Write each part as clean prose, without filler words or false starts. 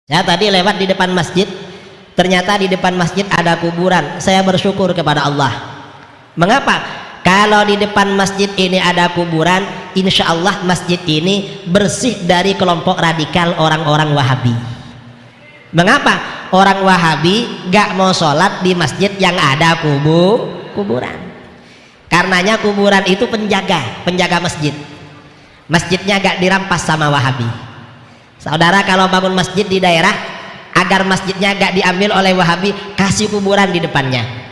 Ya, tadi lewat di depan masjid, ternyata di depan masjid ada kuburan. Saya bersyukur kepada Allah. Mengapa? Kalau di depan masjid ini ada kuburan, insya Allah masjid ini bersih dari kelompok radikal orang-orang Wahabi. Mengapa? Orang Wahabi gak mau sholat di masjid yang ada kuburan. Karenanya kuburan itu penjaga masjid. Masjidnya gak dirampas sama Wahabi. Saudara kalau bangun masjid di daerah, agar masjidnya gak diambil oleh Wahabi, kasih kuburan di depannya.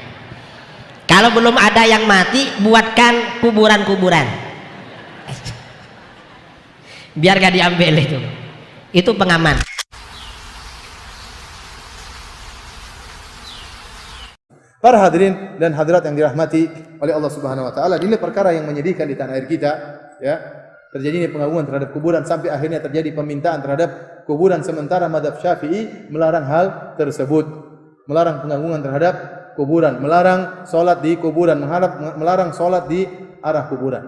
Kalau belum ada yang mati, buatkan kuburan-kuburan biar gak diambil itu pengaman. Para hadirin dan hadirat yang dirahmati oleh Allah Subhanahu wa taala, ini perkara yang menyedihkan di tanah air kita, ya. Terjadinya pengagungan terhadap kuburan sampai akhirnya terjadi pemintaan terhadap kuburan, sementara mazhab Syafi'i melarang hal tersebut. Melarang pengagungan terhadap kuburan, melarang salat di kuburan, melarang salat di arah kuburan.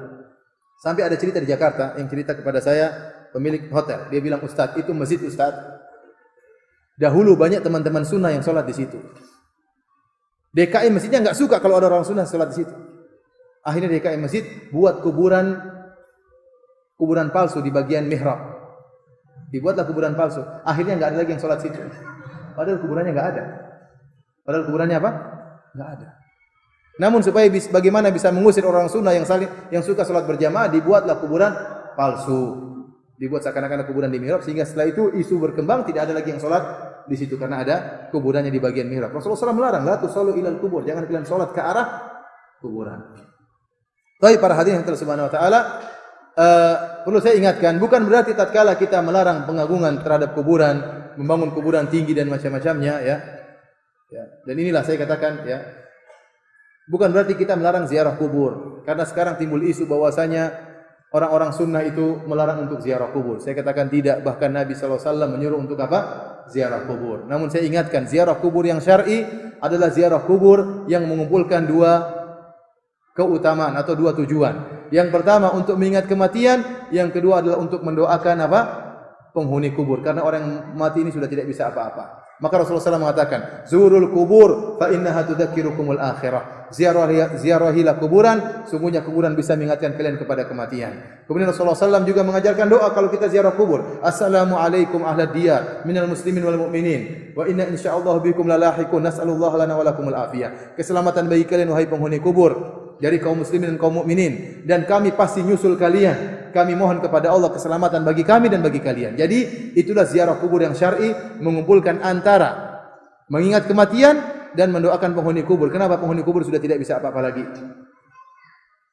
Sampai ada cerita di Jakarta yang cerita kepada saya pemilik hotel. Dia bilang, "Ustaz, itu masjid Ustaz. Dahulu banyak teman-teman sunnah yang salat di situ. DKI masjidnya enggak suka kalau ada orang sunnah salat di situ. Akhirnya DKI masjid buat kuburan palsu di bagian mihrab. Dibuatlah kuburan palsu. Akhirnya enggak ada lagi yang salat situ. Padahal kuburannya enggak ada. Padahal kuburannya apa? Enggak ada. Namun supaya bagaimana bisa mengusir orang sunnah yang suka salat berjamaah, dibuatlah kuburan palsu. Dibuat seakan-akan kuburan di mihrab, sehingga setelah itu isu berkembang tidak ada lagi yang salat di situ karena ada kuburannya di bagian mihrab. Rasulullah SAW melarang, la tusallu ilal kubur, jangan kalian salat ke arah kuburan. Baik para hadirin yang subhanahu wa taala, perlu saya ingatkan, bukan berarti tatkala kita melarang pengagungan terhadap kuburan, membangun kuburan tinggi dan macam-macamnya, ya. Dan inilah saya katakan, ya, bukan berarti kita melarang ziarah kubur, karena sekarang timbul isu bahwasanya orang-orang sunnah itu melarang untuk ziarah kubur. Saya katakan tidak, bahkan Nabi SAW menyuruh untuk apa? Ziarah kubur. Namun saya ingatkan, ziarah kubur yang syar'i adalah ziarah kubur yang mengumpulkan dua keutamaan atau dua tujuan. Yang pertama untuk mengingat kematian, yang kedua adalah untuk mendoakan apa? Penghuni kubur, karena orang yang mati ini sudah tidak bisa apa-apa. Maka Rasulullah SAW mengatakan, "Zurul kubur fa innaha tudzakirukumul akhirah." Ziarahilah kuburan, sungguhnya kuburan bisa mengingatkan kalian kepada kematian. Kemudian Rasulullah SAW juga mengajarkan doa kalau kita ziarah kubur. Assalamualaikum ahlad diyar minal muslimin wal mu'minin wa inna insyaallah bikum lalahiqun nas'alullah lana wa lakumul afiyah. Keselamatan bagi kalian wahai penghuni kubur dari kaum muslimin dan kaum mukminin, dan kami pasti nyusul kalian. Kami mohon kepada Allah keselamatan bagi kami dan bagi kalian. Jadi itulah ziarah kubur yang syar'i, mengumpulkan antara mengingat kematian dan mendoakan penghuni kubur. Kenapa? Penghuni kubur sudah tidak bisa apa-apa lagi.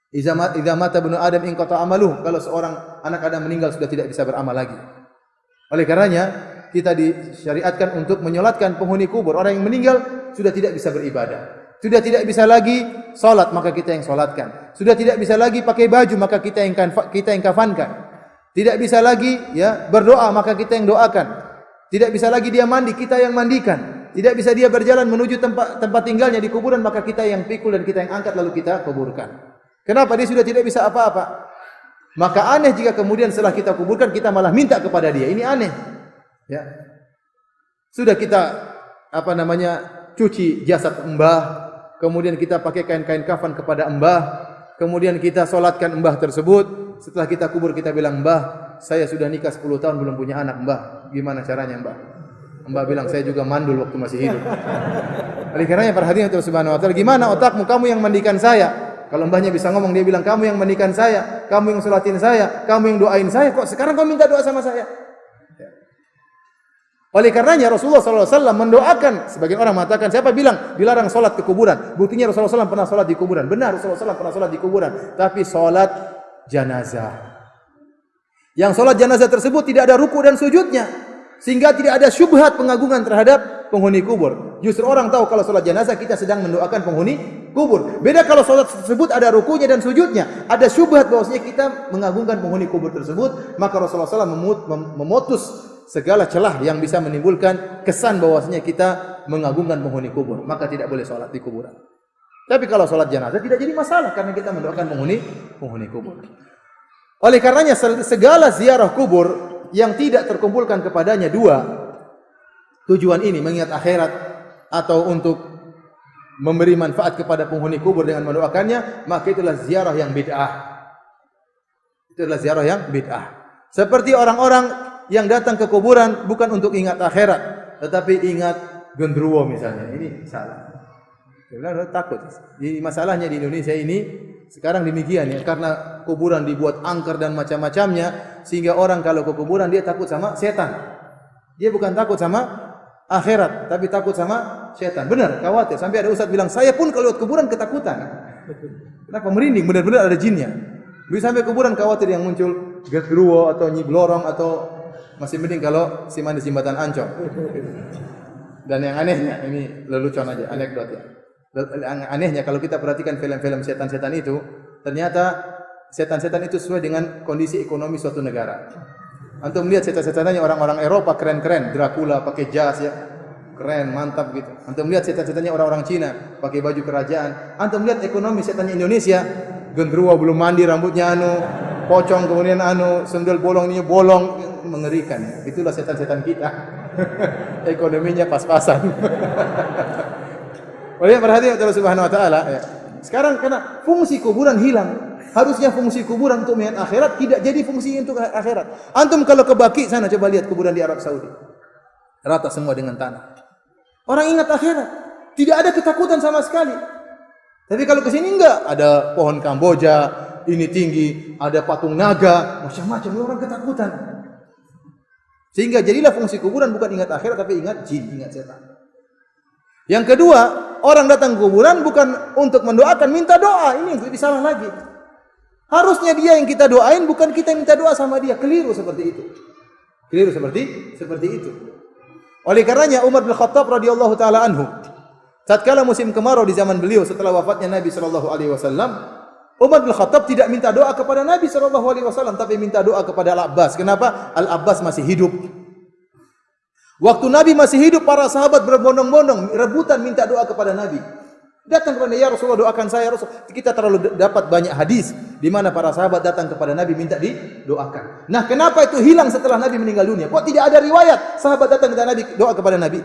Idza mata ibnu Adam inqata amaluh. Kalau seorang anak Adam meninggal sudah tidak bisa beramal lagi. Oleh karenanya kita disyariatkan untuk menyolatkan penghuni kubur. Orang yang meninggal sudah tidak bisa beribadah. Sudah tidak bisa lagi salat, maka kita yang salatkan. Sudah tidak bisa lagi pakai baju, maka kita yang kafankan. Tidak bisa lagi ya berdoa, maka kita yang doakan. Tidak bisa lagi dia mandi, kita yang mandikan. Tidak bisa dia berjalan menuju tempat tinggalnya di kuburan, maka kita yang pikul dan kita yang angkat lalu kita kuburkan. Kenapa? Dia sudah tidak bisa apa-apa. Maka aneh jika kemudian setelah kita kuburkan kita malah minta kepada dia. Ini aneh. Ya. Sudah kita cuci jasad mbah, kemudian kita pakai kain-kain kafan kepada mbah, kemudian kita solatkan mbah tersebut. Setelah kita kubur kita bilang, "Mbah, saya sudah nikah 10 tahun belum punya anak, Mbah. Gimana caranya, Mbah?" Mbah bilang, "Saya juga mandul waktu masih hidup." Oleh karenanya para hadirin subhanahu wa taala, gimana otakmu, kamu yang mandikan saya? Kalau mbahnya bisa ngomong, dia bilang, "Kamu yang mandikan saya, kamu yang salatin saya, kamu yang doain saya, kok sekarang kamu minta doa sama saya?" Oleh karenanya Rasulullah SAW mendoakan. Sebagian orang mengatakan, siapa bilang dilarang salat ke kuburan? Buktinya Rasulullah SAW pernah salat di kuburan. Benar, Rasulullah SAW pernah salat di kuburan, tapi salat janazah. Yang salat janazah tersebut tidak ada ruku dan sujudnya, sehingga tidak ada syubhat pengagungan terhadap penghuni kubur. Justru orang tahu kalau salat janazah kita sedang mendoakan penghuni kubur. Beda kalau salat tersebut ada rukunya dan sujudnya, ada syubhat bahwasanya kita mengagungkan penghuni kubur tersebut, maka Rasulullah SAW memutus segala celah yang bisa menimbulkan kesan bahwasanya kita mengagungkan penghuni kubur, maka tidak boleh salat di kuburan. Tapi kalau salat jenazah tidak jadi masalah karena kita mendoakan penghuni kubur. Oleh karenanya segala ziarah kubur yang tidak terkumpulkan kepadanya dua tujuan ini mengingat akhirat atau untuk memberi manfaat kepada penghuni kubur dengan mendoakannya, maka itulah ziarah yang bid'ah. Itulah ziarah yang bid'ah. Seperti orang-orang yang datang ke kuburan bukan untuk ingat akhirat, tetapi ingat genderuwo misalnya. Ini salah. Dia takut. Jadi masalahnya di Indonesia ini sekarang demikian ya, karena kuburan dibuat angker dan macam-macamnya, sehingga orang kalau ke kuburan dia takut sama setan. Dia bukan takut sama akhirat, tapi takut sama setan. Benar, khawatir. Sampai ada ustaz bilang, saya pun kalau lihat kuburan ketakutan. Kenapa? Merinding, benar-benar ada jinnya. Bisa sampai kuburan khawatir yang muncul genderuwo atau nyi blorong, atau masih mending kalau si mandi Jembatan Ancol. Dan yang anehnya, ini lelucon aja, anekdot ya. Yang anehnya kalau kita perhatikan film-film setan-setan itu, ternyata setan-setan itu sesuai dengan kondisi ekonomi suatu negara. Antum lihat setan-setannya orang-orang Eropa keren-keren, Dracula pakai jas ya, keren, mantap gitu. Antum lihat setan-setannya orang-orang Cina pakai baju kerajaan. Antum lihat ekonomi setannya Indonesia, genderuwo belum mandi, rambutnya pocong, kemudian sendal bolong, ini bolong, mengerikan ya. Itulah setan-setan kita. Ekonominya pas-pasan. Oleh perhatian Allah Subhanahu wa taala ya. Sekarang karena fungsi kuburan hilang. Harusnya fungsi kuburan untuk mengingat akhirat, tidak jadi fungsi untuk akhirat. Antum kalau ke Baqi sana coba lihat kuburan di Arab Saudi. Rata semua dengan tanah. Orang ingat akhirat, tidak ada ketakutan sama sekali. Tapi kalau ke sini enggak, ada pohon Kamboja, ini tinggi, ada patung naga, macam-macam, orang ketakutan. Sehingga jadilah fungsi kuburan bukan ingat akhirat tapi ingat jin, ingat setan. Yang kedua, orang datang ke kuburan bukan untuk mendoakan, minta doa. Ini yang lebih salah lagi. Harusnya dia yang kita doain, bukan kita yang minta doa sama dia. Keliru seperti itu. Keliru seperti itu. Oleh karenanya Umar bin Khattab radhiyallahu taala anhu, tatkala musim kemarau di zaman beliau setelah wafatnya Nabi sallallahu alaihi wasallam, Umar bin Khattab tidak minta doa kepada Nabi sallallahu alaihi wasallam, tapi minta doa kepada Al-Abbas. Kenapa? Al-Abbas masih hidup. Waktu Nabi masih hidup, para sahabat berbondong-bondong rebutan minta doa kepada Nabi. Datang kepada ya Rasulullah, doakan saya ya Rasul. Kita terlalu dapat banyak hadis di mana para sahabat datang kepada Nabi minta didoakan. Nah, kenapa itu hilang setelah Nabi meninggal dunia? Kok tidak ada riwayat sahabat datang kepada Nabi doa kepada Nabi?